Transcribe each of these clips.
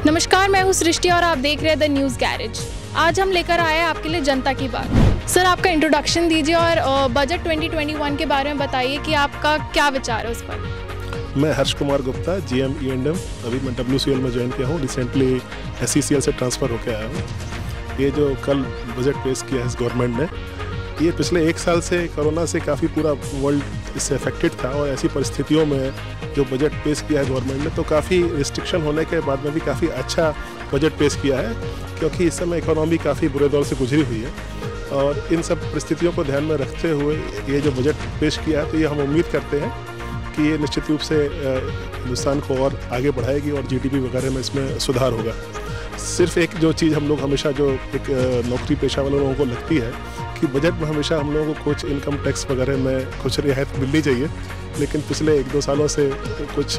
नमस्कार, मैं हूँ सृष्टि और आप देख रहे हैं द न्यूज़ गैरेज। आज हम लेकर आए हैं आपके लिए जनता की बात। सर, आपका इंट्रोडक्शन दीजिए और बजट 2021 के बारे में बताइए कि आपका क्या विचार है उस पर। मैं हर्ष कुमार गुप्ता, GM E&M, अभी मैं WCL में ज्वाइन किया हूँ। रिसेंटली SCCL से ट्रांसफ़र होकर आया हूँ। ये जो कल बजट पेश किया है इस गवर्नमेंट ने, ये पिछले 1 साल से कोरोना से काफ़ी पूरा वर्ल्ड इससे अफेक्टेड था और ऐसी परिस्थितियों में जो बजट पेश किया है गवर्नमेंट ने, तो काफ़ी रिस्ट्रिक्शन होने के बाद में भी काफ़ी अच्छा बजट पेश किया है, क्योंकि इस समय इकोनॉमी काफ़ी बुरे दौर से गुजरी हुई है। और इन सब परिस्थितियों को ध्यान में रखते हुए ये जो बजट पेश किया है, तो ये हम उम्मीद करते हैं कि ये निश्चित रूप से हिंदुस्तान को और आगे बढ़ाएगी और GDP वगैरह में इसमें सुधार होगा। सिर्फ एक जो चीज़ हम लोग हमेशा जो एक नौकरी पेशा वाले लोगों को लगती है कि बजट में हमेशा हम लोगों को कुछ इनकम टैक्स वगैरह में कुछ रियायत मिलनी चाहिए, लेकिन पिछले 1-2 सालों से कुछ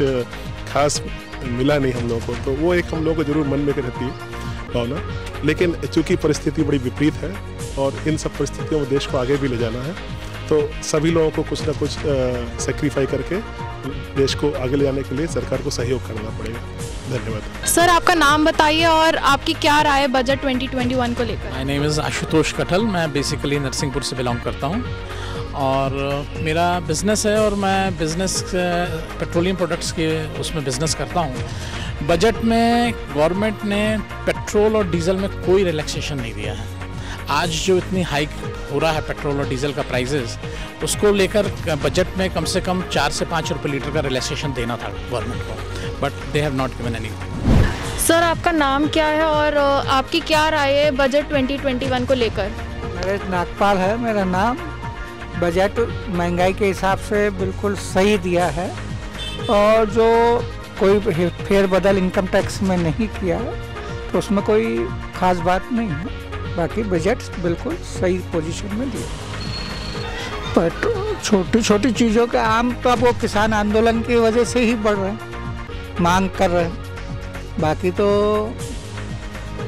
खास मिला नहीं हम लोगों को, तो वो एक हम लोगों को ज़रूर मन में रहती है भावना। लेकिन चूँकि परिस्थिति बड़ी विपरीत है और इन सब परिस्थितियों में देश को आगे भी ले जाना है, तो सभी लोगों को कुछ ना कुछ सेक्रीफाई करके देश को आगे ले जाने के लिए सरकार को सहयोग करना पड़ेगा। धन्यवाद। सर, आपका नाम बताइए और आपकी क्या राय है बजट 2021 को लेकर। माय नेम इज़ आशुतोष कटल। मैं बेसिकली नरसिंहपुर से बिलोंग करता हूँ और मेरा बिज़नेस है और मैं बिज़नेस पेट्रोलियम प्रोडक्ट्स के उसमें बिज़नेस करता हूँ। बजट में गवर्नमेंट ने पेट्रोल और डीजल में कोई रिलैक्सेशन नहीं दिया है। आज जो इतनी हाइक हो रहा है पेट्रोल और डीजल का प्राइसेस, उसको लेकर बजट में कम से कम 4 से 5 रुपये लीटर का रिलैक्सेशन देना था गवर्नमेंट को, but they have not given any. Sir, आपका नाम क्या है और आपकी क्या राय है बजट 2021 को लेकर। नरेश नागपाल है मेरा नाम। बजट महंगाई के हिसाब से बिल्कुल सही दिया है और जो कोई फेरबदल इनकम टैक्स में नहीं किया है, तो उसमें कोई ख़ास बात नहीं है। बाकी बजट बिल्कुल सही पोजीशन में दिया। पेट्रोल छोटी छोटी चीज़ों के आम तो अब वो किसान आंदोलन की वजह से ही बढ़ रहे हैं, मांग कर रहे हैं। बाकी तो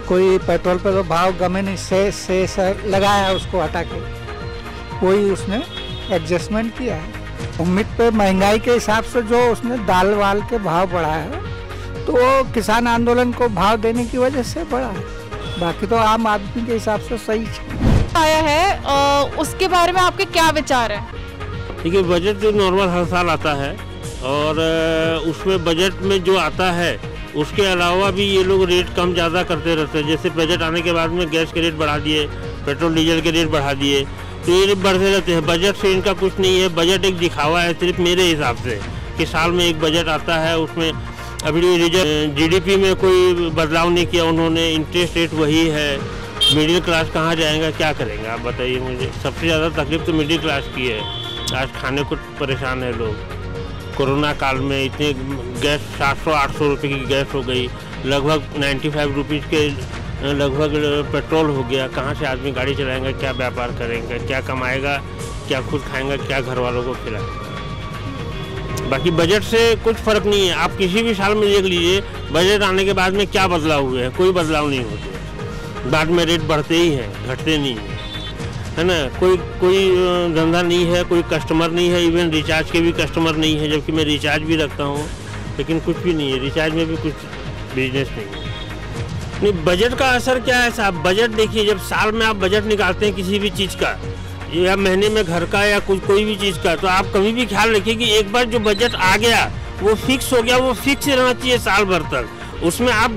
कोई पेट्रोल पे तो भाव गमे नहीं, से लगाया है, उसको हटा के वही उसने एडजस्टमेंट किया है। उम्मीद पे महंगाई के हिसाब से जो उसने दाल वाल के भाव बढ़ाया है, तो वो किसान आंदोलन को भाव देने की वजह से बढ़ा है। बाकी तो आम आदमी के हिसाब से सही आया है, उसके बारे में आपके क्या विचार है। देखिए, बजट जो नॉर्मल हर साल आता है और उसमें बजट में जो आता है उसके अलावा भी ये लोग रेट कम ज़्यादा करते रहते हैं। जैसे बजट आने के बाद में गैस के रेट बढ़ा दिए, पेट्रोल डीजल के रेट बढ़ा दिए, तो ये रेट बढ़ते रहते हैं। बजट से इनका कुछ नहीं है। बजट एक दिखावा है सिर्फ मेरे हिसाब से कि साल में एक बजट आता है, उसमें अभी GDP में कोई बदलाव नहीं किया उन्होंने। इंटरेस्ट रेट वही है। मिडिल क्लास कहाँ जाएगा, क्या करेंगे आप बताइए मुझे। सबसे ज़्यादा तकलीफ तो मिडिल क्लास की है। आज खाने को परेशान है लोग। कोरोना काल में इतने गैस 700-800 रुपये की गैस हो गई, लगभग 95 रुपीज़ के लगभग पेट्रोल हो गया। कहाँ से आदमी गाड़ी चलाएगा, क्या व्यापार करेंगे, क्या कमाएगा, क्या खुद खाएगा, क्या घर वालों को खिलाएगा। बाकी बजट से कुछ फ़र्क नहीं है। आप किसी भी साल में देख लीजिए, बजट आने के बाद में क्या बदलाव हुए हैं, कोई बदलाव नहीं होते। बाद में रेट बढ़ते ही हैं, घटते नहीं हैं, है ना। कोई धंधा नहीं है, कोई कस्टमर नहीं है। इवन रिचार्ज के भी कस्टमर नहीं है, जबकि मैं रिचार्ज भी रखता हूँ, लेकिन कुछ भी नहीं है। रिचार्ज में भी कुछ बिजनेस नहीं है। नहीं, बजट का असर क्या है साहब। बजट देखिए, जब साल में आप बजट निकालते हैं किसी भी चीज़ का, या महीने में घर का या कोई भी चीज़ का, तो आप कभी भी ख्याल रखिए कि एक बार जो बजट आ गया वो फिक्स हो गया, वो फिक्स रहना चाहिए साल भर तक। उसमें आप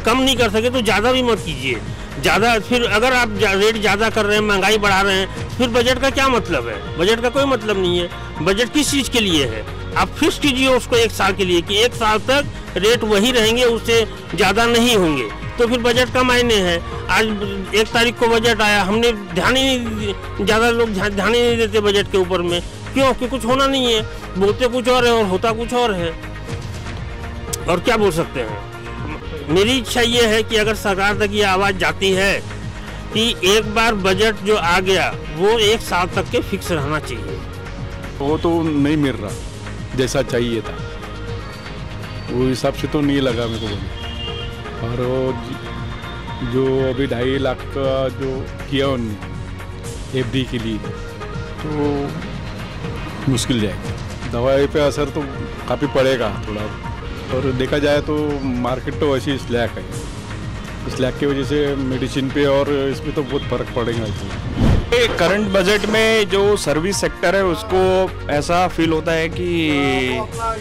कम नहीं कर सके तो ज़्यादा भी मत कीजिए। ज़्यादा फिर अगर आप रेट ज़्यादा कर रहे हैं, महंगाई बढ़ा रहे हैं, फिर बजट का क्या मतलब है। बजट का कोई मतलब नहीं है। बजट किस चीज़ के लिए है, आप फिक्स कीजिए उसको 1 साल के लिए कि 1 साल तक रेट वही रहेंगे, उससे ज़्यादा नहीं होंगे, तो फिर बजट का मायने है। आज 1 तारीख को बजट आया, हमने ध्यान ही नहीं, ज़्यादा लोग ध्यान ही नहीं देते बजट के ऊपर में। क्यों? कि कुछ होना नहीं है। बोलते कुछ और है और होता कुछ और है। और क्या बोल सकते हैं। मेरी इच्छा ये है कि अगर सरकार तक ये आवाज़ जाती है कि एक बार बजट जो आ गया वो 1 साल तक के फिक्स रहना चाहिए। वो तो नहीं मिल रहा जैसा चाहिए था, वो हिसाब से तो नहीं लगा मेरे को। और वो जो अभी 2.5 लाख का जो किया उन्होंने FD के लिए, तो मुश्किल जाएगा। दवाई पे असर तो काफ़ी पड़ेगा थोड़ा, और देखा जाए तो मार्केट तो वैसे स्लैक है, स्लैक की वजह से मेडिसिन पे और इसमें तो बहुत फ़र्क पड़ेगा इसमें। करंट बजट में जो सर्विस सेक्टर है उसको ऐसा फील होता है कि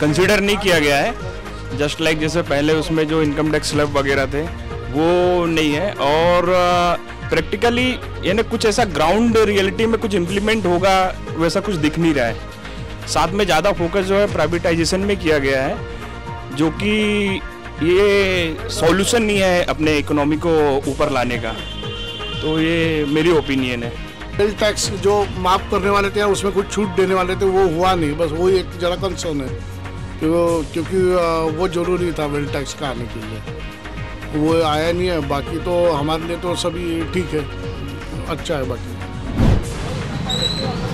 कंसीडर नहीं किया गया है। जस्ट लाइक जैसे पहले उसमें जो इनकम टैक्स स्लैब वगैरह थे वो नहीं है, और प्रैक्टिकली यानी कुछ ऐसा ग्राउंड रियलिटी में कुछ इम्प्लीमेंट होगा वैसा कुछ दिख नहीं रहा है। साथ में ज़्यादा फोकस जो है प्राइवेटाइजेशन में किया गया है, जो कि ये सॉल्यूशन नहीं है अपने इकोनॉमी को ऊपर लाने का। तो ये मेरी ओपिनियन है। वेल टैक्स जो माफ़ करने वाले थे उसमें कुछ छूट देने वाले थे वो हुआ नहीं, बस वही एक ज़रा कंसर्न है क्योंकि वो ज़रूरी था वेल टैक्स का आने के लिए, वो आया नहीं है। बाकी तो हमारे लिए तो सभी ठीक है, अच्छा है। बाकी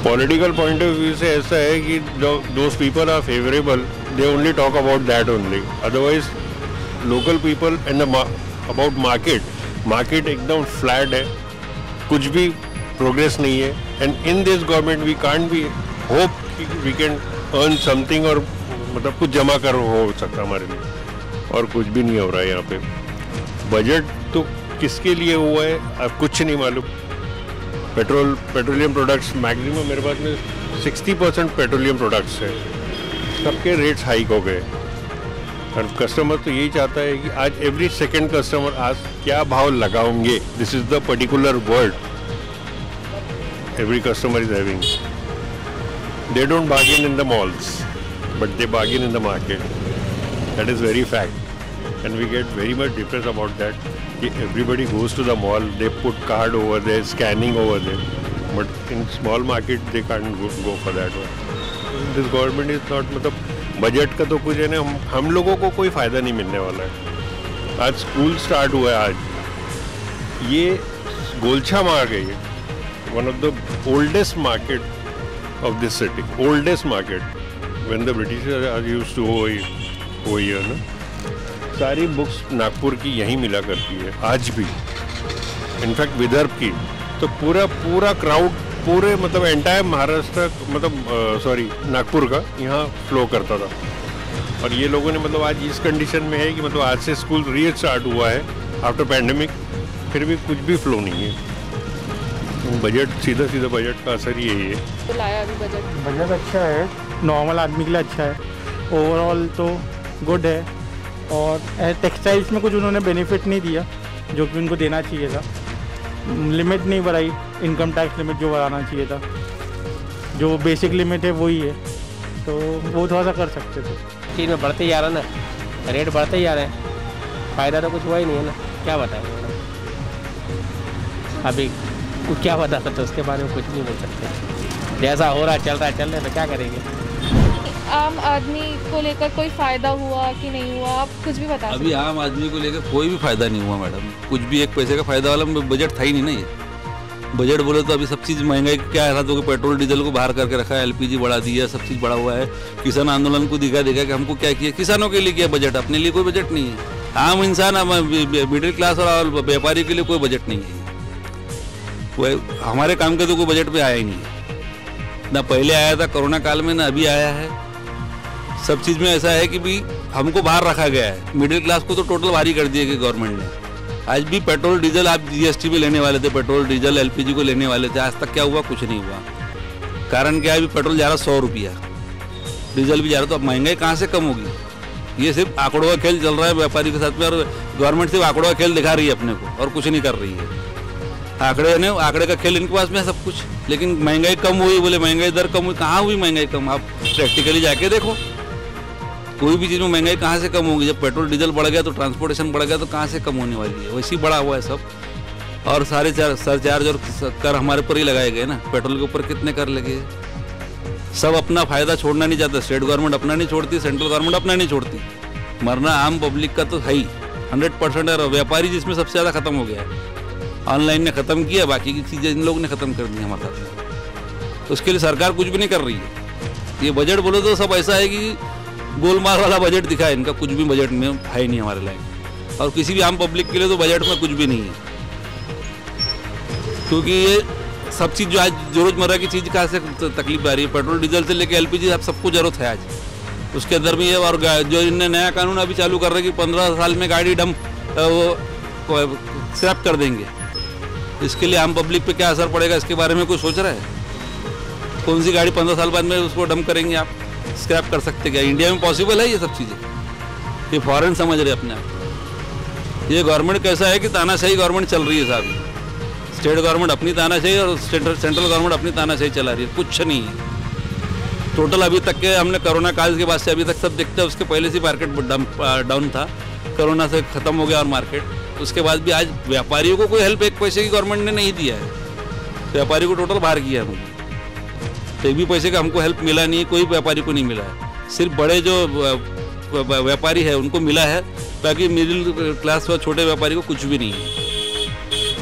पॉलिटिकल पॉइंट ऑफ व्यू से ऐसा है कि those people are favourable, they only talk about that only, otherwise local people and about market एकदम फ्लैट है, कुछ भी प्रोग्रेस नहीं है। And in this government we can't be hope कि वी कैन अर्न समथिंग, और मतलब कुछ जमा कर हो सकता हमारे लिए, और कुछ भी नहीं हो रहा है यहाँ पे। बजट तो किसके लिए हुआ है अब कुछ नहीं मालूम। पेट्रोलियम प्रोडक्ट्स मैक्सिमम मेरे पास में 60% पेट्रोलियम प्रोडक्ट्स है, सबके रेट्स हाइक हो गए, और कस्टमर तो यही चाहता है कि आज एवरी सेकंड कस्टमर आज क्या भाव लगाओगे, this is the particular word every customer is having. They don't bargain in the malls but they bargain in the market, that is very fact, and we get very much depressed about that. Everybody goes to the mall, they put card over there, scanning over there, but in small market they can't go for that one. This government is not, मतलब budget का तो कुछ है ना, हम लोगों को कोई फ़ायदा नहीं मिलने वाला है। आज स्कूल स्टार्ट हुआ है, आज ये गोलछा मार गई है, one of the oldest market of this city, oldest market, when the Britishers are used to हो हियर ना। सारी बुक्स नागपुर की यहीं मिला करती है आज भी, इनफैक्ट विदर्भ की। तो पूरा क्राउड पूरे मतलब एंटायर महाराष्ट्र मतलब सॉरी नागपुर का यहाँ फ्लो करता था, और ये लोगों ने मतलब आज इस कंडीशन में है कि मतलब आज से स्कूल रीस्टार्ट हुआ है आफ्टर पैंडेमिक, फिर भी कुछ भी फ्लो नहीं है। बजट सीधा बजट का असर ही यही है। तो लाया अभी बजट अच्छा है, नॉर्मल आदमी के लिए अच्छा है, ओवरऑल तो गुड है। और टेक्सटाइल्स में कुछ उन्होंने बेनिफिट नहीं दिया जो कि उनको देना चाहिए था, लिमिट नहीं बढ़ाई, इनकम टैक्स लिमिट जो बढ़ाना चाहिए था, जो बेसिक लिमिट है वही है, तो वो थोड़ा सा कर सकते थे। चीज़ में बढ़ते ही जा रहा ना, रेट बढ़ते ही जा रहे हैं, फ़ायदा तो कुछ हुआ ही नहीं है ना, क्या बताएं अभी क्या बता सकते उसके बारे में, कुछ नहीं बोल सकते। जैसा हो रहा चल रहा तो क्या करेंगे। आम आदमी को लेकर कोई फ़ायदा हुआ कि नहीं हुआ, आप कुछ भी बता सकते? अभी आम आदमी को लेकर कोई भी फ़ायदा नहीं हुआ मैडम, कुछ भी एक पैसे का फ़ायदा वाला बजट था ही नहीं ना। ये बजट बोले तो अभी सब चीज़ महंगाई क्या है, तो पेट्रोल डीजल को बाहर करके रखा है, LPG बढ़ा दिया, सब चीज़ बढ़ा हुआ है। किसान आंदोलन को दिखा कि हमको क्या किया, किसानों के लिए किया बजट, अपने लिए कोई बजट नहीं है। आम इंसान मिडिल क्लास और व्यापारी के लिए कोई बजट नहीं है। कोई हमारे काम का तो कोई बजट में आया ही नहीं है, ना पहले आया था कोरोना काल में, ना अभी आया है। सब चीज़ में ऐसा है कि भी हमको बाहर रखा गया है, मिडिल क्लास को तो टोटल भारी कर दिया कि गवर्नमेंट ने। आज भी पेट्रोल डीजल आप GST में लेने वाले थे, पेट्रोल डीजल LPG को लेने वाले थे, आज तक क्या हुआ, कुछ नहीं हुआ। कारण क्या है, अभी पेट्रोल जा रहा 100 रुपया, डीजल भी जा रहा, तो अब महंगाई कहाँ से कम होगी। ये सिर्फ आंकड़ों का खेल चल रहा है व्यापारी के साथ में, और गवर्नमेंट सिर्फ आंकड़ों का खेल दिखा रही है अपने को, और कुछ नहीं कर रही है। आंकड़े का खेल इनके पास में है सब कुछ, लेकिन महंगाई कम हुई, बोले महंगाई दर कम हुई, कहाँ हुई महंगाई कम। आप प्रैक्टिकली जाके देखो, कोई भी चीज़ में महंगाई कहाँ से कम होगी। जब पेट्रोल डीजल बढ़ गया तो ट्रांसपोर्टेशन बढ़ गया, तो कहाँ से कम होने वाली है, वैसे ही बढ़ा हुआ है सब। और सारे सरचार्ज और कर हमारे ऊपर ही लगाए गए ना, पेट्रोल के ऊपर कितने कर लगे। सब अपना फ़ायदा छोड़ना नहीं चाहता, स्टेट गवर्नमेंट अपना नहीं छोड़ती, सेंट्रल गवर्नमेंट अपना नहीं छोड़ती, मरना आम पब्लिक का तो है ही 100%। और व्यापारी जिसमें सबसे ज़्यादा ख़त्म हो गया है, ऑनलाइन ने ख़त्म किया, बाकी की चीज़ें इन लोगों ने ख़त्म कर दी हमारे साथ में। तो उसके लिए सरकार कुछ भी नहीं कर रही है। ये बजट बोलो तो सब ऐसा है कि गोलमाल वाला बजट दिखा है इनका, कुछ भी बजट में है नहीं हमारे लायक। और किसी भी आम पब्लिक के लिए तो बजट में कुछ भी नहीं है, क्योंकि ये सब चीज़ जो आज रोज़मर्रा की चीज़ कहाँ से तकलीफ आ रही है, पेट्रोल डीजल से लेके LPG सबको ज़रूरत है आज। उसके अंदर भी है। और जो इनने नया कानून अभी चालू कर रहे हैं कि 15 साल में गाड़ी डंप वो स्क्रैप कर देंगे, इसके लिए आम पब्लिक पे क्या असर पड़ेगा इसके बारे में कोई सोच रहा है? कौन सी गाड़ी 15 साल बाद में उसको डंप करेंगे, आप स्क्रैप कर सकते क्या? इंडिया में पॉसिबल है ये सब चीज़ें? ये फॉरेन समझ रहे अपने आप। ये गवर्नमेंट कैसा है कि तानाशाही गवर्नमेंट चल रही है साहब। स्टेट गवर्नमेंट अपनी तानाशाही और सेंट्रल गवर्नमेंट अपनी तानाशाही चला रही है, कुछ नहीं है टोटल। अभी तक के हमने कोरोना काल के बाद से अभी तक सब देखते हैं, उसके पहले से मार्केट डाउन था, कोरोना से ख़त्म हो गया और मार्केट। उसके बाद भी आज व्यापारियों को कोई हेल्प एक पैसे की गवर्नमेंट ने नहीं दिया है, व्यापारी को टोटल बाहर किया है हमको। तो एक भी पैसे का हमको हेल्प मिला नहीं है, कोई व्यापारी को नहीं मिला है। सिर्फ बड़े जो व्यापारी है उनको मिला है, बाकी मिडिल क्लास व छोटे व्यापारी को कुछ भी नहीं है,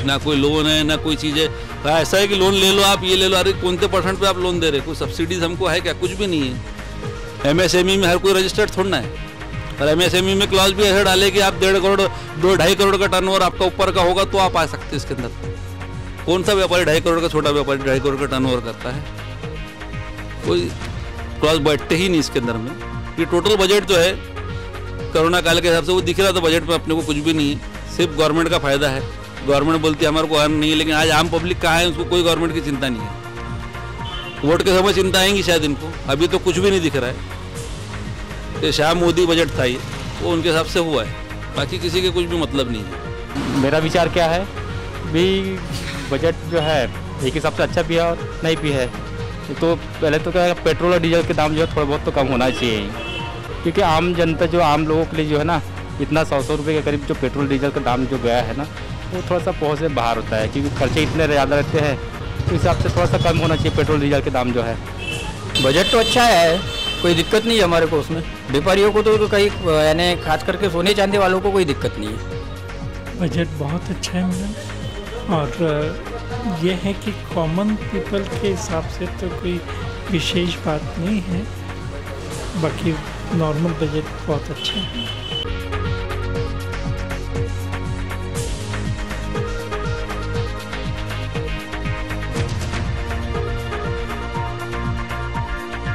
ना कोई लोन है ना कोई चीज़ है। ऐसा है कि लोन ले लो आप, ये ले लो, अरे कौन से % पे आप लोन दे रहे, कोई सब्सिडीज हमको है क्या? कुछ भी नहीं है। MSME में हर कोई रजिस्टर्ड थोड़ा ना है, और MSME में क्लॉज भी ऐसा डाले कि आप 1.5 करोड़ 2-2.5 करोड़ का टर्नओवर आपका ऊपर का होगा तो आप आ सकते हैं इसके अंदर। कौन सा व्यापारी 2.5 करोड़ का, छोटा व्यापारी 2.5 करोड़ का टर्नओवर करता है? कोई क्लॉज बैठते ही नहीं इसके अंदर में। ये टोटल बजट जो है कोरोना काल के हिसाब से वो दिख रहा था, बजट में अपने को कुछ भी नहीं है, सिर्फ गवर्नमेंट का फायदा है। गवर्नमेंट बोलती है हमारे को अर्न नहीं है, लेकिन आज आम पब्लिक कहाँ है उसको कोई गवर्नमेंट की चिंता नहीं है। वोट के समय चिंता आएंगी शायद इनको, अभी तो कुछ भी नहीं दिख रहा है। तो शाह मोदी बजट था ये, वो उनके हिसाब से हुआ है, बाकी किसी के कुछ भी मतलब नहीं है। मेरा विचार क्या है भी, बजट जो है एक हिसाब से अच्छा भी है और नहीं भी है। तो पहले तो क्या है, पेट्रोल और डीजल के दाम जो है थोड़ा बहुत तो कम होना चाहिए, क्योंकि आम जनता जो आम लोगों के लिए जो है ना, इतना 100 रुपये के करीब जो पेट्रोल डीजल का दाम जो गया है ना, वो थोड़ा सा पहुँच से बाहर होता है, क्योंकि खर्चे इतने ज़्यादा रहते हैं। तो हिसाब से थोड़ा सा कम होना चाहिए पेट्रोल डीजल के दाम जो है। बजट तो अच्छा है, कोई दिक्कत नहीं है हमारे को उसमें। व्यापारियों को तो कहीं यानी खास करके सोने चांदी वालों को कोई दिक्कत नहीं है। बजट बहुत अच्छा है मैडम, और ये है कि कॉमन पीपल के हिसाब से तो कोई विशेष बात नहीं है, बाकी नॉर्मल बजट बहुत अच्छा है।